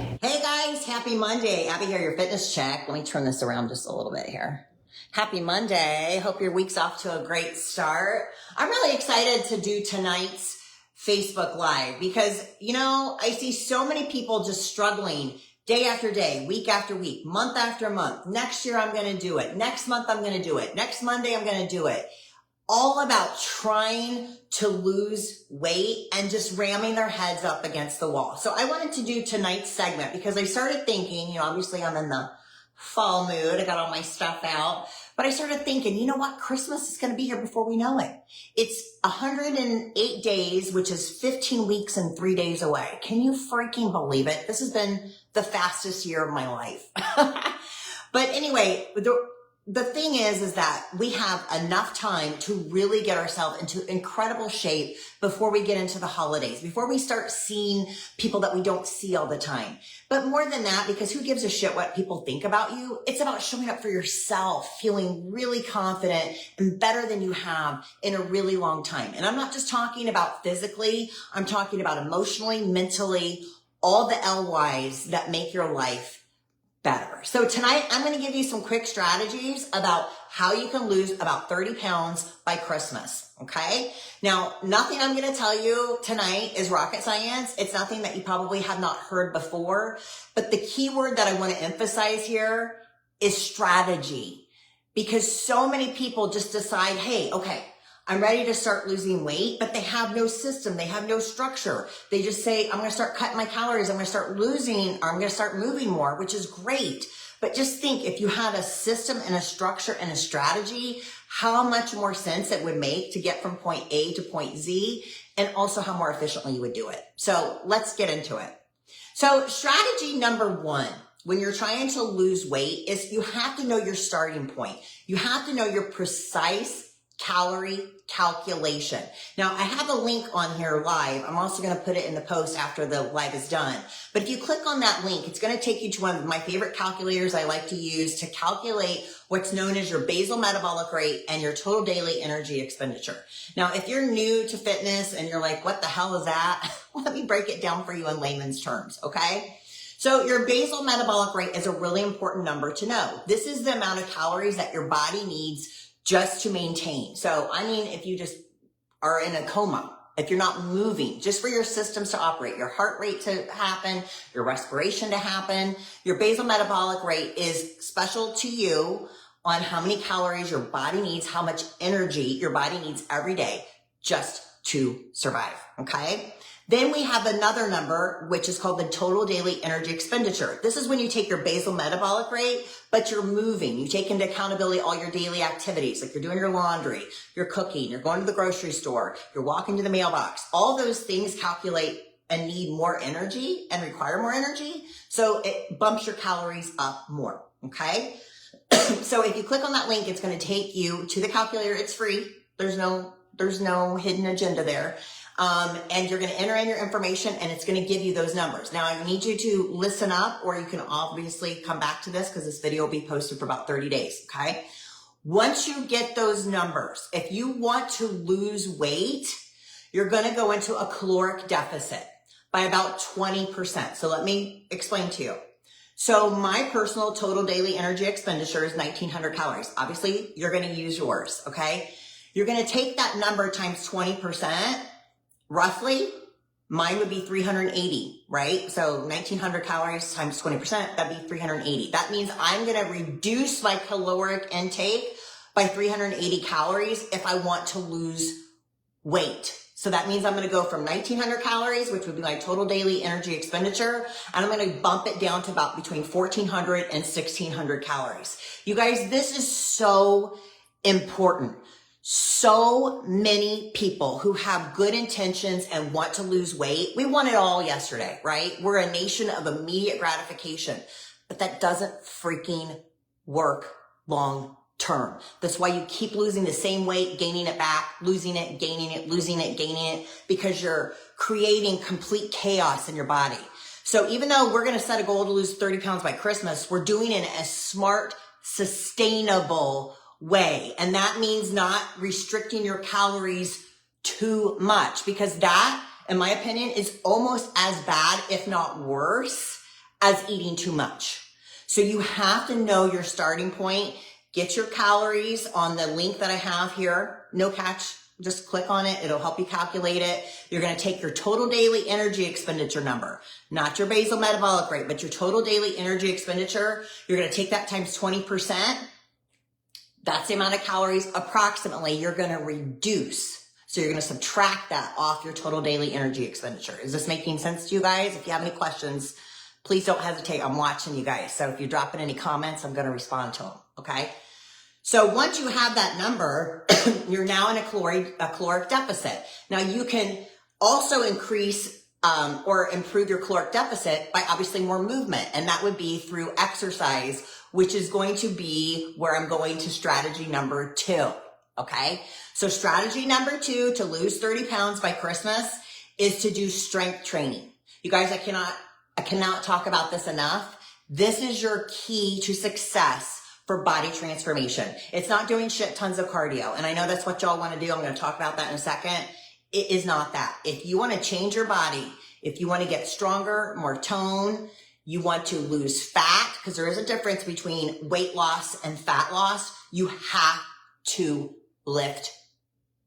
Hey guys, happy Monday. Abby here, your fitness check. Let me turn this around just a little bit here. Happy Monday. Hope your week's off to a great start. I'm really excited to do tonight's Facebook Live because, I see so many people just struggling day after day, week after week, month after month. Next year, I'm going to do it. Next month, I'm going to do it. Next Monday, I'm going to do it. All about trying to lose weight and just ramming their heads up against the wall. So I wanted to do tonight's segment because I started thinking, obviously I'm in the fall mood. I got all my stuff out, but I started thinking, you know what? Christmas is going to be here before we know it. It's 108 days, which is 15 weeks and 3 days away. Can you freaking believe it? This has been the fastest year of my life. But anyway, the thing is that we have enough time to really get ourselves into incredible shape before we get into the holidays, before we start seeing people that we don't see all the time. But more than that, because who gives a shit what people think about you? It's about showing up for yourself, feeling really confident and better than you have in a really long time. And I'm not just talking about physically, I'm talking about emotionally, mentally, all the LYs that make your life better. So tonight, I'm going to give you some quick strategies about how you can lose about 30 pounds by Christmas. Okay. Now, nothing I'm going to tell you tonight is rocket science. It's nothing that you probably have not heard before. But the key word that I want to emphasize here is strategy, because so many people just decide, hey, okay, I'm ready to start losing weight, but they have no system. They have no structure. They just say, I'm going to start cutting my calories. I'm going to start losing, or I'm going to start moving more, which is great. But just think, if you had a system and a structure and a strategy, how much more sense it would make to get from point A to point Z, and also how more efficiently you would do it. So let's get into it. So strategy number one, when you're trying to lose weight, is you have to know your starting point. You have to know your precise calorie calculation. Now, I have a link on here live. I'm also going to put it in the post after the live is done. But if you click on that link, it's going to take you to one of my favorite calculators I like to use to calculate what's known as your basal metabolic rate and your total daily energy expenditure. Now, if you're new to fitness and you're like, what the hell is that? Let me break it down for you in layman's terms, okay? So your basal metabolic rate is a really important number to know. This is the amount of calories that your body needs just to maintain. So, if you just are in a coma, if you're not moving, just for your systems to operate, your heart rate to happen, your respiration to happen, your basal metabolic rate is special to you on how many calories your body needs, how much energy your body needs every day just to survive, okay? Then we have another number, which is called the total daily energy expenditure. This is when you take your basal metabolic rate, but you're moving. You take into accountability all your daily activities, like you're doing your laundry, you're cooking, you're going to the grocery store, you're walking to the mailbox. All those things calculate and need more energy and require more energy. So it bumps your calories up more, okay? So if you click on that link, it's going to take you to the calculator. It's free. There's no hidden agenda there. And you're going to enter in your information and it's going to give you those numbers. Now, I need you to listen up, or you can obviously come back to this because this video will be posted for about 30 days. Okay. Once you get those numbers, if you want to lose weight, you're going to go into a caloric deficit by about 20%. So let me explain to you. So my personal total daily energy expenditure is 1,900 calories. Obviously, you're going to use yours. Okay. You're going to take that number times 20%. Roughly, mine would be 380, right? So 1,900 calories times 20%, that'd be 380. That means I'm going to reduce my caloric intake by 380 calories if I want to lose weight. So that means I'm going to go from 1,900 calories, which would be my total daily energy expenditure, and I'm going to bump it down to about between 1,400 and 1,600 calories. You guys, this is so important. So many people who have good intentions and want to lose weight, we want it all yesterday, right? We're a nation of immediate gratification, but that doesn't freaking work long term. That's why you keep losing the same weight, gaining it back, losing it, gaining it, losing it, gaining it, because you're creating complete chaos in your body. So even though we're going to set a goal to lose 30 pounds by Christmas, we're doing it in a smart, sustainable way. And that means not restricting your calories too much, because that, in my opinion, is almost as bad, if not worse, as eating too much. So you have to know your starting point. Get your calories on the link that I have here. No catch. Just click on it. It'll help you calculate it. You're going to take your total daily energy expenditure number, not your basal metabolic rate, but your total daily energy expenditure. You're going to take that times 20%. That's the amount of calories approximately you're going to reduce. So you're going to subtract that off your total daily energy expenditure. Is this making sense to you guys? If you have any questions, please don't hesitate. I'm watching you guys. So if you're dropping any comments, I'm going to respond to them. Okay. So once you have that number, you're now in a caloric deficit. Now you can also increase or improve your caloric deficit by obviously more movement. And that would be through exercise, which is going to be where I'm going to strategy number 2. Okay. So strategy number 2 to lose 30 pounds by Christmas is to do strength training. You guys, I cannot talk about this enough. This is your key to success for body transformation. It's not doing shit tons of cardio. And I know that's what y'all want to do. I'm going to talk about that in a second. It is not that. If you want to change your body, if you want to get stronger, more tone, you want to lose fat, because there is a difference between weight loss and fat loss, you have to lift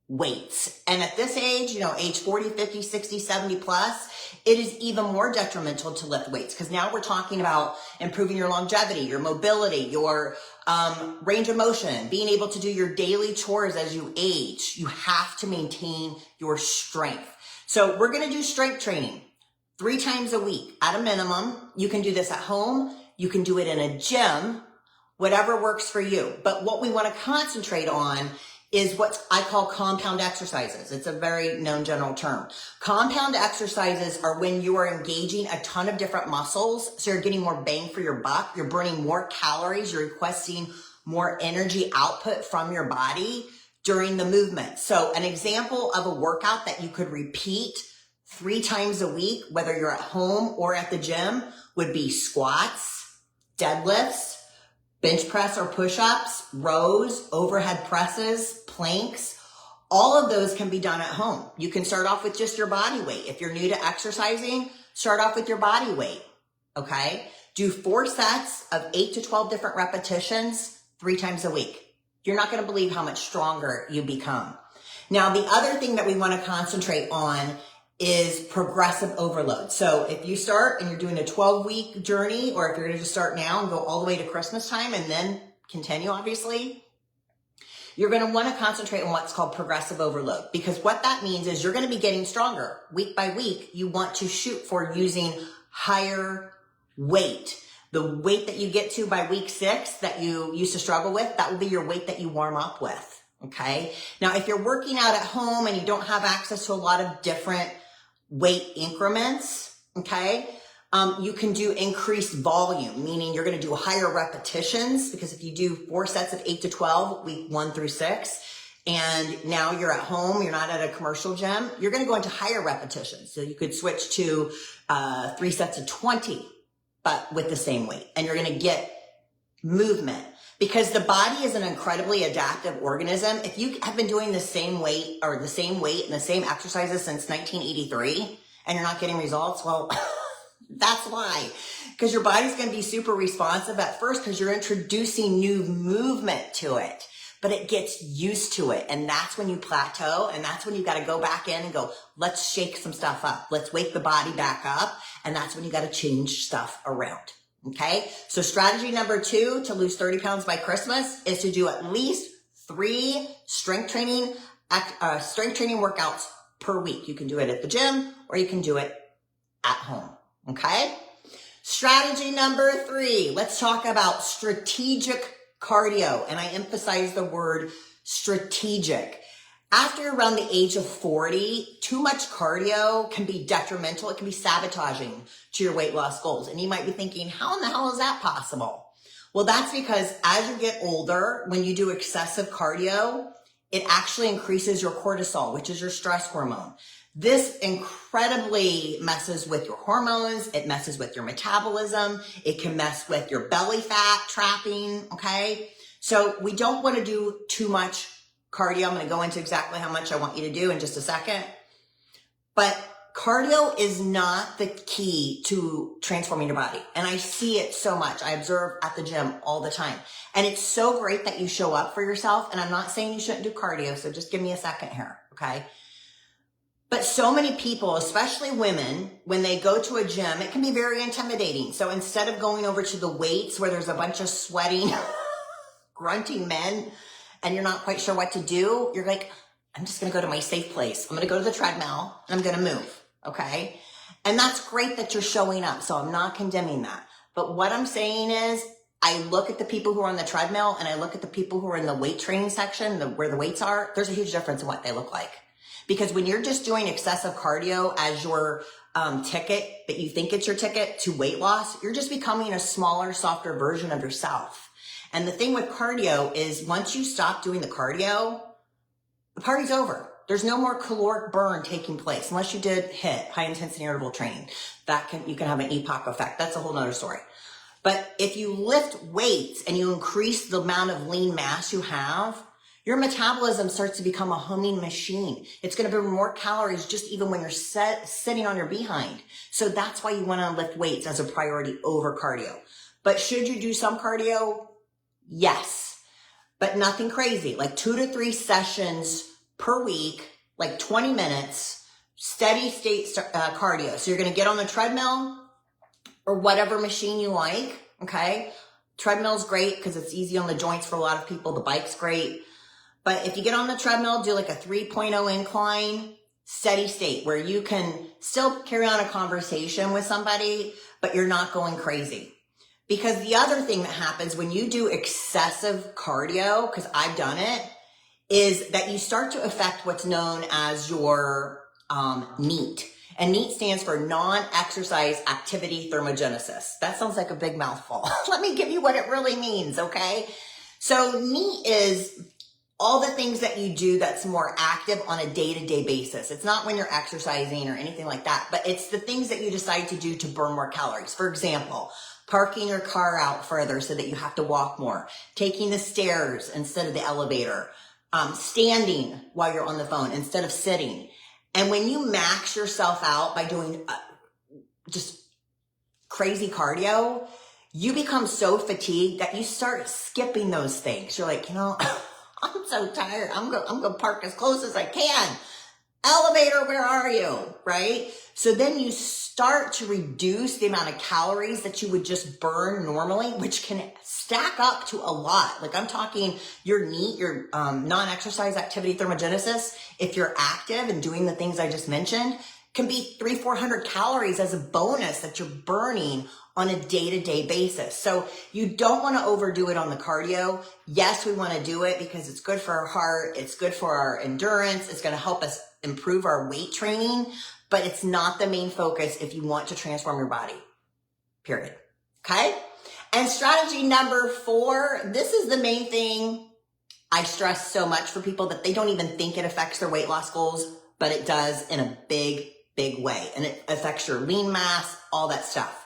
weights. And at this age, age 40, 50, 60, 70 plus, it is even more detrimental to lift weights, because now we're talking about improving your longevity, your mobility, your range of motion, being able to do your daily chores as you age. You have to maintain your strength. So we're going to do strength training 3 times a week at a minimum. You can do this at home. You can do it in a gym, whatever works for you. But what we want to concentrate on is what I call compound exercises. It's a very known general term. Compound exercises are when you are engaging a ton of different muscles, so you're getting more bang for your buck, you're burning more calories, you're requesting more energy output from your body during the movement. So an example of a workout that you could repeat 3 times a week, whether you're at home or at the gym, would be squats, deadlifts, bench press or push-ups, rows, overhead presses, planks. All of those can be done at home. You can start off with just your body weight. If you're new to exercising, start off with your body weight, okay? Do 4 sets of 8 to 12 different repetitions 3 times a week. You're not going to believe how much stronger you become. Now, the other thing that we want to concentrate on is progressive overload. So if you start and you're doing a 12-week journey, or if you're going to just start now and go all the way to Christmas time and then continue, obviously, you're going to want to concentrate on what's called progressive overload, because what that means is you're going to be getting stronger week by week. You want to shoot for using higher weight. The weight that you get to by week 6 that you used to struggle with, that will be your weight that you warm up with. Okay. Now, if you're working out at home and you don't have access to a lot of different weight increments, okay, you can do increased volume, meaning you're going to do higher repetitions, because if you do 4 sets of 8 to 12, week 1 through 6, and now you're at home, you're not at a commercial gym, you're going to go into higher repetitions. So you could switch to 3 sets of 20, but with the same weight, and you're going to get movement. Because the body is an incredibly adaptive organism. If you have been doing the same weight and the same exercises since 1983 and you're not getting results, well, that's why. Because your body's going to be super responsive at first, because you're introducing new movement to it, but it gets used to it. And that's when you plateau, and that's when you got to go back in and go, let's shake some stuff up. Let's wake the body back up. And that's when you got to change stuff around. Okay, so strategy number 2 to lose 30 pounds by Christmas is to do at least 3 strength training workouts per week. You can do it at the gym or you can do it at home. Okay, strategy number 3, let's talk about strategic cardio. And I emphasize the word strategic. After around the age of 40, too much cardio can be detrimental. It can be sabotaging to your weight loss goals. And you might be thinking, how in the hell is that possible? Well, that's because as you get older, when you do excessive cardio, it actually increases your cortisol, which is your stress hormone. This incredibly messes with your hormones. It messes with your metabolism. It can mess with your belly fat trapping, okay? So we don't want to do too much cardio. I'm going to go into exactly how much I want you to do in just a second. But cardio is not the key to transforming your body. And I see it so much. I observe at the gym all the time. And it's so great that you show up for yourself. And I'm not saying you shouldn't do cardio, so just give me a second here, okay? But so many people, especially women, when they go to a gym, it can be very intimidating. So instead of going over to the weights where there's a bunch of sweating, grunting men, and you're not quite sure what to do, you're like, I'm just going to go to my safe place. I'm going to go to the treadmill and I'm going to move. Okay. And that's great that you're showing up. So I'm not condemning that. But what I'm saying is I look at the people who are on the treadmill and I look at the people who are in the weight training section, where the weights are. There's a huge difference in what they look like. Because when you're just doing excessive cardio as your ticket, that you think it's your ticket to weight loss, you're just becoming a smaller, softer version of yourself. And the thing with cardio is once you stop doing the cardio, the party's over. There's no more caloric burn taking place unless you did HIIT, high intensity interval training. You can have an EPOC effect. That's a whole nother story. But if you lift weights and you increase the amount of lean mass you have, your metabolism starts to become a humming machine. It's going to burn more calories just even when you're sitting on your behind. So that's why you want to lift weights as a priority over cardio. But should you do some cardio? Yes, but nothing crazy, like 2 to 3 sessions per week, like 20 minutes, steady state cardio. So you're going to get on the treadmill or whatever machine you like. Okay. Treadmill's great because it's easy on the joints for a lot of people. The bike's great. But if you get on the treadmill, do like a 3.0 incline, steady state where you can still carry on a conversation with somebody, but you're not going crazy. Because the other thing that happens when you do excessive cardio, because I've done it, is that you start to affect what's known as your NEAT. And NEAT stands for non-exercise activity thermogenesis. That sounds like a big mouthful. Let me give you what it really means, okay? So NEAT is all the things that you do that's more active on a day-to-day basis. It's not when you're exercising or anything like that, but it's the things that you decide to do to burn more calories. For example, parking your car out further so that you have to walk more, taking the stairs instead of the elevator, standing while you're on the phone instead of sitting. And when you max yourself out by doing just crazy cardio, you become so fatigued that you start skipping those things. You're like, I'm so tired. I'm going to park as close as I can. Elevator, where are you? Right? So then you start to reduce the amount of calories that you would just burn normally, which can stack up to a lot. Like I'm talking your NEAT, your non-exercise activity thermogenesis, if you're active and doing the things I just mentioned, can be 300-400 calories as a bonus that you're burning on a day-to-day basis. So you don't want to overdo it on the cardio. Yes, we want to do it because it's good for our heart. It's good for our endurance. It's going to help us improve our weight training, but it's not the main focus if you want to transform your body, period. Okay? And strategy number 4, this is the main thing I stress so much for people that they don't even think it affects their weight loss goals, but it does in a big, big way. And it affects your lean mass, all that stuff.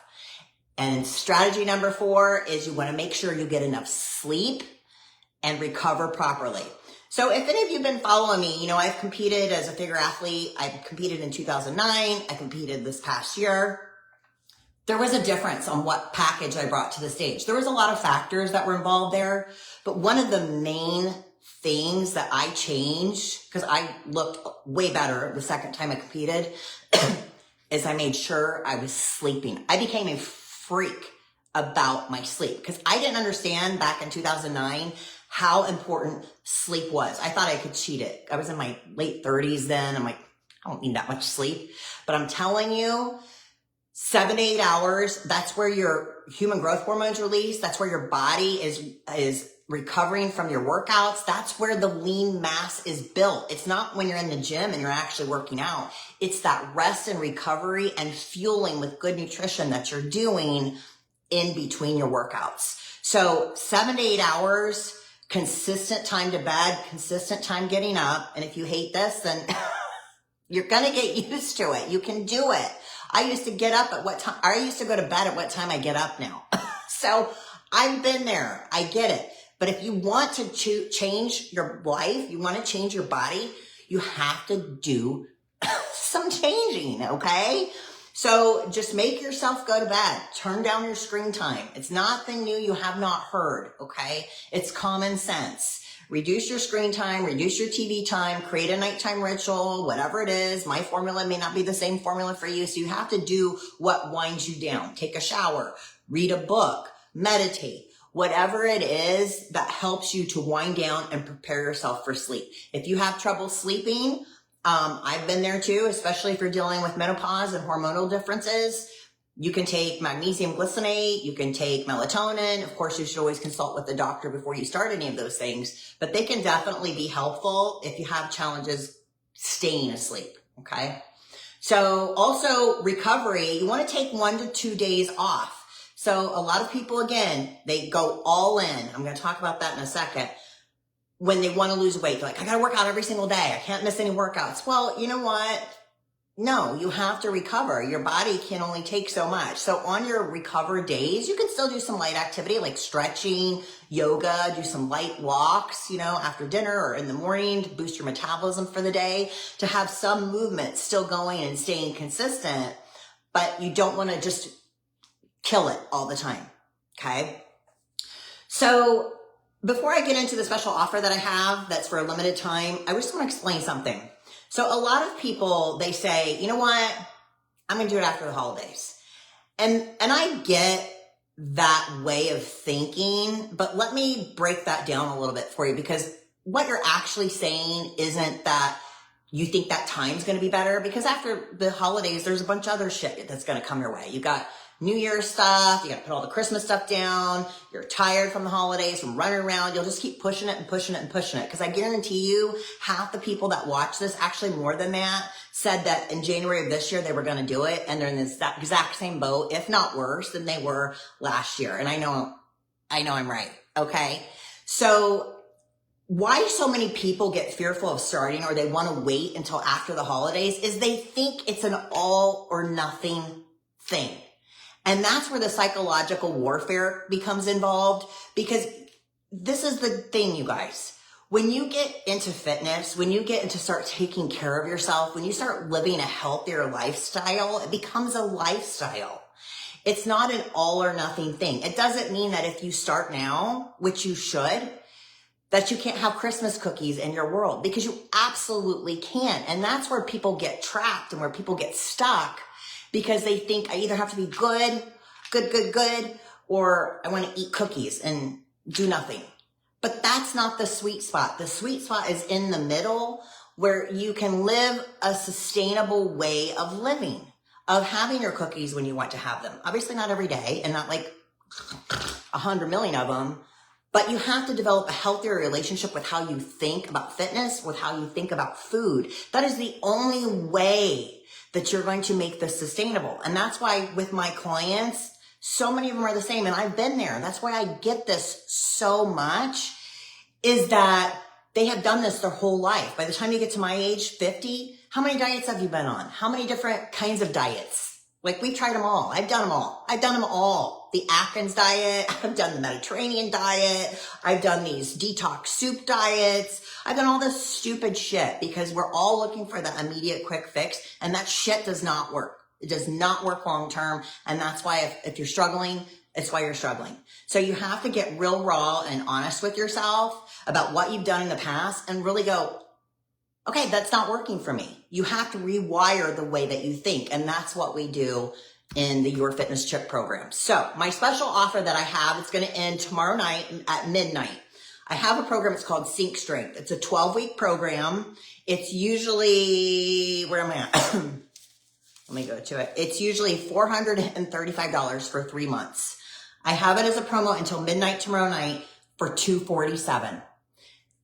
And strategy number 4 is you want to make sure you get enough sleep and recover properly. So if any of you have been following me, I've competed as a figure athlete. I competed in 2009. I competed this past year. There was a difference on what package I brought to the stage. There was a lot of factors that were involved there, but one of the main things that I changed, because I looked way better the second time I competed, is I made sure I was sleeping. I became a freak about my sleep because I didn't understand back in 2009 how important sleep was. I thought I could cheat it. I was in my late 30s then. I'm like, I don't need that much sleep. But I'm telling you, 7 to 8 hours, that's where your human growth hormones release. That's where your body is recovering from your workouts. That's where the lean mass is built. It's not when you're in the gym and you're actually working out. It's that rest and recovery and fueling with good nutrition that you're doing in between your workouts. So 7 to 8 hours, consistent time to bed, consistent time getting up. And if you hate this, then you're going to get used to it. You can do it. I used to get up at what time? I used to go to bed at what time I get up now. So I've been there. I get it. But if you want to change your life, you want to change your body, you have to do some changing, okay? So just make yourself go to bed. Turn down your screen time. It's nothing new you have not heard, okay? It's common sense. Reduce your screen time, reduce your TV time, create a nighttime ritual, whatever it is. My formula may not be the same formula for you, so you have to do what winds you down. Take a shower, read a book, meditate, whatever it is that helps you to wind down and prepare yourself for sleep. If you have trouble sleeping, I've been there too, especially if you're dealing with menopause and hormonal differences. You can take magnesium glycinate, you can take melatonin. Of course, you should always consult with the doctor before you start any of those things, but they can definitely be helpful if you have challenges staying asleep, okay? So also recovery, you want to take 1 to 2 days off. So a lot of people, again, they go all in. I'm going to talk about that in a second. When they want to lose weight, they're like, I got to work out every single day. I can't miss any workouts. Well, you know what? No, you have to recover. Your body can only take so much. So on your recover days, you can still do some light activity like stretching, yoga, do some light walks, after dinner or in the morning to boost your metabolism for the day, to have some movement still going and staying consistent, but you don't want to just kill it all the time. Okay. So before I get into the special offer that I have that's for a limited time, I just want to explain something. So a lot of people, they say, you know what, I'm going to do it after the holidays. And I get that way of thinking, but let me break that down a little bit for you, because what you're actually saying isn't that you think that time's going to be better, because after the holidays, there's a bunch of other shit that's going to come your way. You got New Year's stuff, you got to put all the Christmas stuff down, you're tired from the holidays, from running around, you'll just keep pushing it and pushing it and pushing it. Because I guarantee you, half the people that watch this, actually more than that, said that in January of this year, they were going to do it. And they're in this exact same boat, if not worse than they were last year. And I know I'm right. Okay. So why so many people get fearful of starting, or they want to wait until after the holidays, is they think it's an all or nothing thing. And that's where the psychological warfare becomes involved, because this is the thing, you guys. When you get into fitness, when you get into start taking care of yourself, when you start living a healthier lifestyle, it becomes a lifestyle. It's not an all or nothing thing. It doesn't mean that if you start now, which you should, that you can't have Christmas cookies in your world, because you absolutely can. And that's where people get trapped and where people get stuck, because they think I either have to be good, or I want to eat cookies and do nothing. But that's not the sweet spot. The sweet spot is in the middle, where you can live a sustainable way of living, of having your cookies when you want to have them. Obviously not every day, and not like 100 million of them, but you have to develop a healthier relationship with how you think about fitness, with how you think about food. That is the only way that you're going to make this sustainable. And that's why with my clients, so many of them are the same. And I've been there. That's why I get this so much, is that they have done this their whole life. By the time you get to my age, 50, how many diets have you been on? How many different kinds of diets? Like, we've tried them all. I've done them all. I've done them all. The Atkins diet. I've done the Mediterranean diet. I've done these detox soup diets. I've done all this stupid shit, because we're all looking for the immediate quick fix, and that shit does not work. It does not work long term. And that's why if you're struggling, it's why you're struggling. So you have to get real raw and honest with yourself about what you've done in the past, and really go, okay, that's not working for me. You have to rewire the way that you think. And that's what we do in the Your Fitness Chick program. So my special offer that I have, it's going to end tomorrow night at midnight. I have a program, it's called Sync Strength. It's a 12-week program. It's usually, where am I at? Let me go to it. It's usually $435 for 3 months. I have it as a promo until midnight tomorrow night for $247.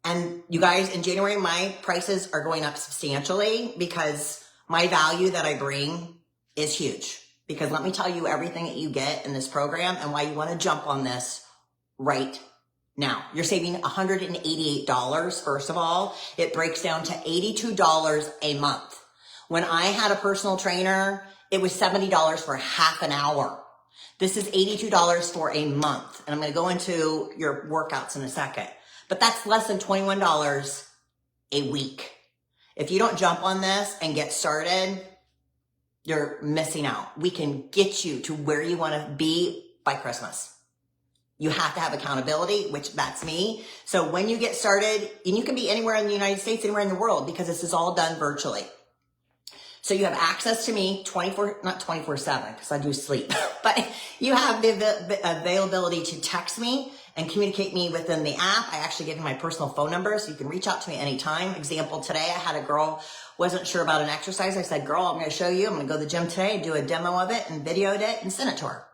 And you guys, in January, my prices are going up substantially, because my value that I bring is huge. Because let me tell you everything that you get in this program and why you want to jump on this right now. You're saving $188, first of all. It breaks down to $82 a month. When I had a personal trainer, it was $70 for half an hour. This is $82 for a month. And I'm going to go into your workouts in a second. But that's less than $21 a week. If you don't jump on this and get started, you're missing out. We can get you to where you want to be by Christmas. You have to have accountability, which that's me. So when you get started, and you can be anywhere in the United States, anywhere in the world, because this is all done virtually. So you have access to me not 24/7, because I do sleep, but you have the availability to text me and communicate me within the app. I actually give you my personal phone number, so you can reach out to me anytime. Example, today I had a girl, wasn't sure about an exercise. I said, girl, I'm going to show you. I'm going to go to the gym today and do a demo of it and videoed it and sent it to her.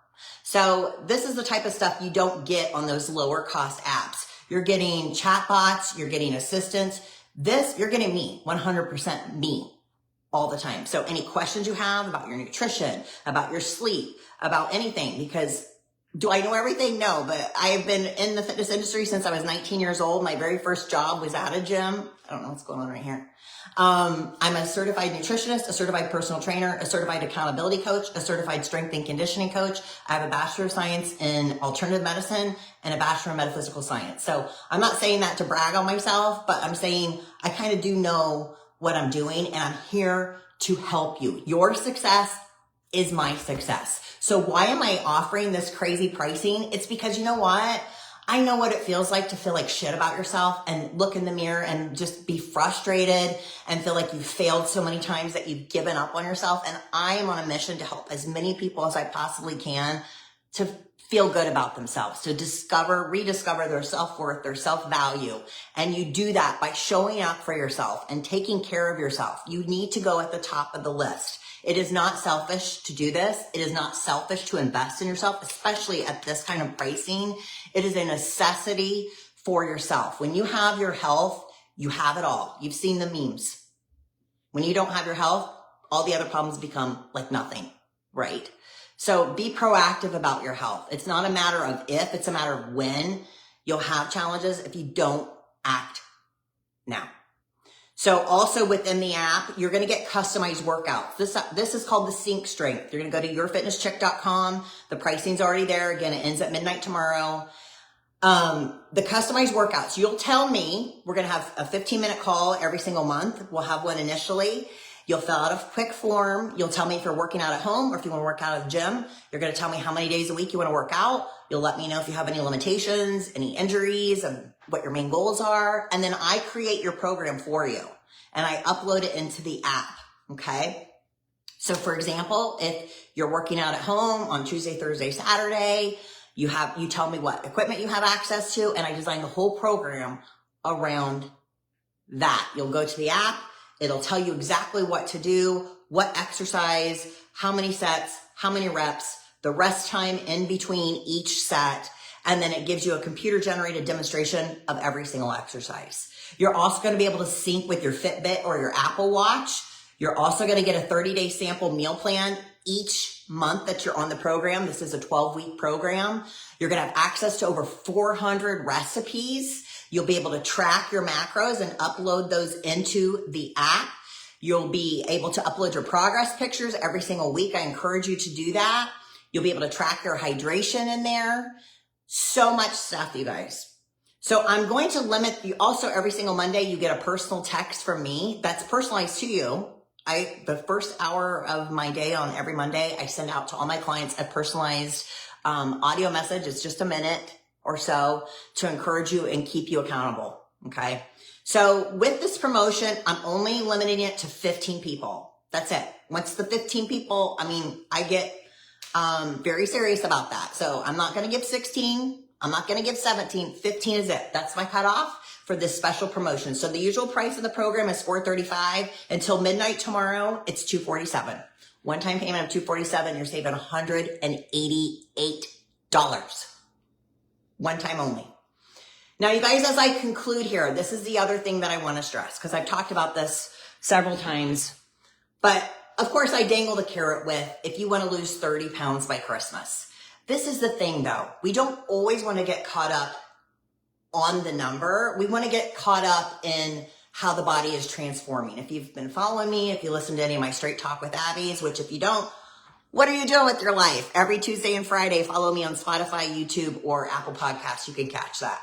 So this is the type of stuff you don't get on those lower cost apps. You're getting chatbots, you're getting assistants. This, you're getting me, 100% me all the time. So any questions you have about your nutrition, about your sleep, about anything, because do I know everything? No, but I have been in the fitness industry since I was 19 years old. My very first job was at a gym. I don't know what's going on right here. I'm a certified nutritionist, a certified personal trainer, a certified accountability coach, a certified strength and conditioning coach. I have a Bachelor of Science in alternative medicine and a Bachelor of Metaphysical Science. So I'm not saying that to brag on myself, but I'm saying I kind of do know what I'm doing, and I'm here to help you. Your success is my success. So why am I offering this crazy pricing? It's because you know what? I know what it feels like to feel like shit about yourself and look in the mirror and just be frustrated and feel like you've failed so many times that you've given up on yourself. And I am on a mission to help as many people as I possibly can to feel good about themselves, to rediscover their self-worth, their self-value. And you do that by showing up for yourself and taking care of yourself. You need to go at the top of the list. It is not selfish to do this. It is not selfish to invest in yourself, especially at this kind of pricing. It is a necessity for yourself. When you have your health, you have it all. You've seen the memes. When you don't have your health, all the other problems become like nothing, right? So be proactive about your health. It's not a matter of if, it's a matter of when. You'll have challenges if you don't act now. So also within the app, you're going to get customized workouts. This is called the Sync Strength. You're going to go to yourfitnesscheck.com. The pricing's already there. Again, it ends at midnight tomorrow. The customized workouts, you'll tell me, we're going to have a 15-minute call every single month. We'll have one initially. You'll fill out a quick form. You'll tell me if you're working out at home or if you want to work out at the gym. You're going to tell me how many days a week you want to work out. You'll let me know if you have any limitations, any injuries, and what your main goals are. And then I create your program for you and I upload it into the app. Okay. So for example, if you're working out at home on Tuesday, Thursday, Saturday, you tell me what equipment you have access to, and I design the whole program around that. You'll go to the app. It'll tell you exactly what to do, what exercise, how many sets, how many reps, the rest time in between each set. And then it gives you a computer generated demonstration of every single exercise. You're also going to be able to sync with your Fitbit or your Apple Watch. You're also going to get a 30-day sample meal plan each month that you're on the program. This is a 12-week program. You're going to have access to over 400 recipes. You'll be able to track your macros and upload those into the app. You'll be able to upload your progress pictures every single week. I encourage you to do that. You'll be able to track your hydration in there. So much stuff, you guys. So I'm going to limit you. Also, every single Monday, you get a personal text from me that's personalized to you. The first hour of my day on every Monday, I send out to all my clients a personalized audio message. It's just a minute or so to encourage you and keep you accountable. Okay. So with this promotion, I'm only limiting it to 15 people. That's it. Once the 15 people, I get very serious about that. So I'm not going to give 16. I'm not going to give 17. 15 is it. That's my cutoff for this special promotion. So the usual price of the program is $435. Until midnight tomorrow, it's $247. One-time payment of $247. You're saving $188. One time only. Now, you guys, as I conclude here, this is the other thing that I want to stress, because I've talked about this several times. But of course, I dangle the carrot with, if you want to lose 30 pounds by Christmas. This is the thing, though. We don't always want to get caught up on the number. We want to get caught up in how the body is transforming. If you've been following me, if you listen to any of my Straight Talk with Abby's, which if you don't, what are you doing with your life? Every Tuesday and Friday, follow me on Spotify, YouTube, or Apple Podcasts. You can catch that.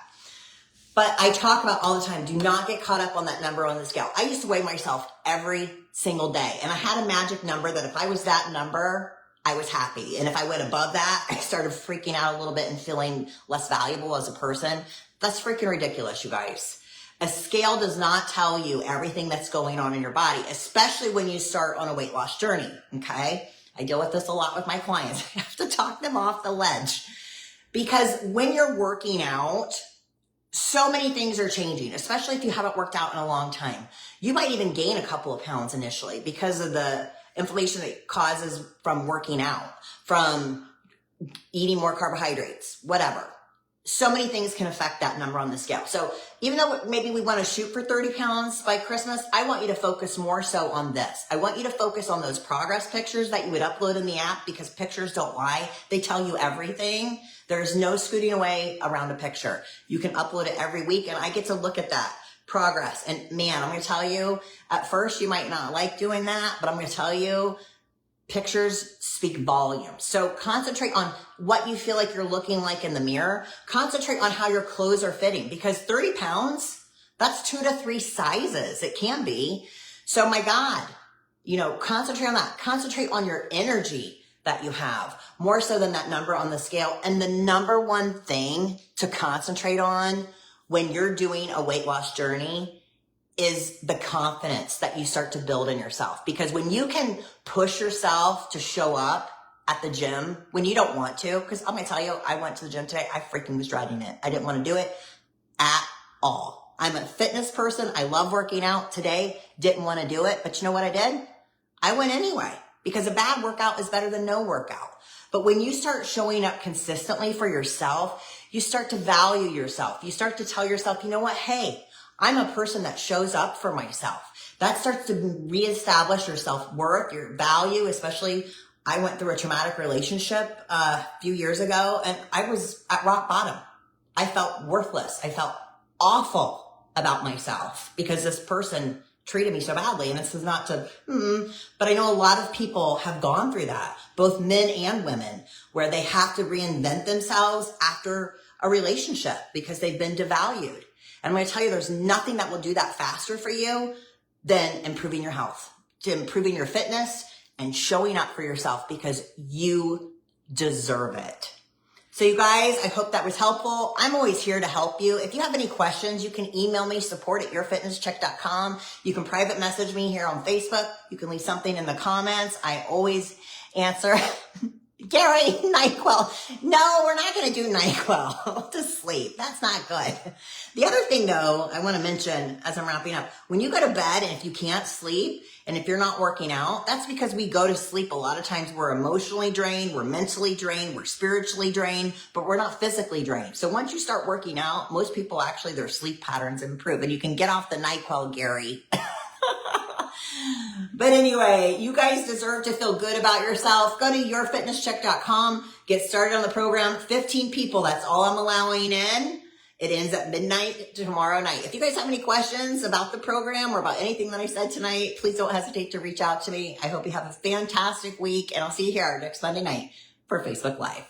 But I talk about all the time, do not get caught up on that number on the scale. I used to weigh myself every single day. And I had a magic number that if I was that number, I was happy. And if I went above that, I started freaking out a little bit and feeling less valuable as a person. That's freaking ridiculous, you guys. A scale does not tell you everything that's going on in your body, especially when you start on a weight loss journey, okay? I deal with this a lot with my clients. I have to talk them off the ledge because when you're working out, so many things are changing, especially if you haven't worked out in a long time. You might even gain a couple of pounds initially because of the inflammation that it causes from working out, from eating more carbohydrates, whatever. So many things can affect that number on the scale. So even though maybe we want to shoot for 30 pounds by Christmas, I want you to focus more so on this. I want you to focus on those progress pictures that you would upload in the app because pictures don't lie. They tell you everything. There's no scooting away around a picture. You can upload it every week and I get to look at that progress. And man, I'm going to tell you, at first you might not like doing that, but I'm going to tell you, pictures speak volumes. So concentrate on what you feel like you're looking like in the mirror. Concentrate on how your clothes are fitting because 30 pounds, that's 2 to 3 sizes. It can be. So my God, concentrate on that. Concentrate on your energy that you have more so than that number on the scale. And the number one thing to concentrate on when you're doing a weight loss journey is the confidence that you start to build in yourself. Because when you can push yourself to show up at the gym when you don't want to, because I'm going to tell you, I went to the gym today. I freaking was dreading it. I didn't want to do it at all. I'm a fitness person. I love working out. Today, didn't want to do it. But you know what I did? I went anyway because a bad workout is better than no workout. But when you start showing up consistently for yourself, you start to value yourself. You start to tell yourself, you know what? Hey, I'm a person that shows up for myself. That starts to reestablish your self-worth, your value, especially I went through a traumatic relationship a few years ago and I was at rock bottom. I felt worthless. I felt awful about myself because this person treated me so badly. And this is not to, but I know a lot of people have gone through that, both men and women, where they have to reinvent themselves after a relationship because they've been devalued. And I'm going to tell you, there's nothing that will do that faster for you than improving your health, to improving your fitness and showing up for yourself because you deserve it. So you guys, I hope that was helpful. I'm always here to help you. If you have any questions, you can email me, support@yourfitnesscheck.com. You can private message me here on Facebook. You can leave something in the comments. I always answer. Gary, NyQuil. No, we're not going to do NyQuil to sleep. That's not good. The other thing, though, I want to mention as I'm wrapping up, when you go to bed and if you can't sleep and if you're not working out, that's because we go to sleep. A lot of times we're emotionally drained, we're mentally drained, we're spiritually drained, but we're not physically drained. So once you start working out, most people actually, their sleep patterns improve and you can get off the NyQuil, Gary. But anyway, you guys deserve to feel good about yourself. Go to yourfitnesscheck.com. Get started on the program. 15 people, that's all I'm allowing in. It ends at midnight tomorrow night. If you guys have any questions about the program or about anything that I said tonight, please don't hesitate to reach out to me. I hope you have a fantastic week, and I'll see you here next Monday night for Facebook Live.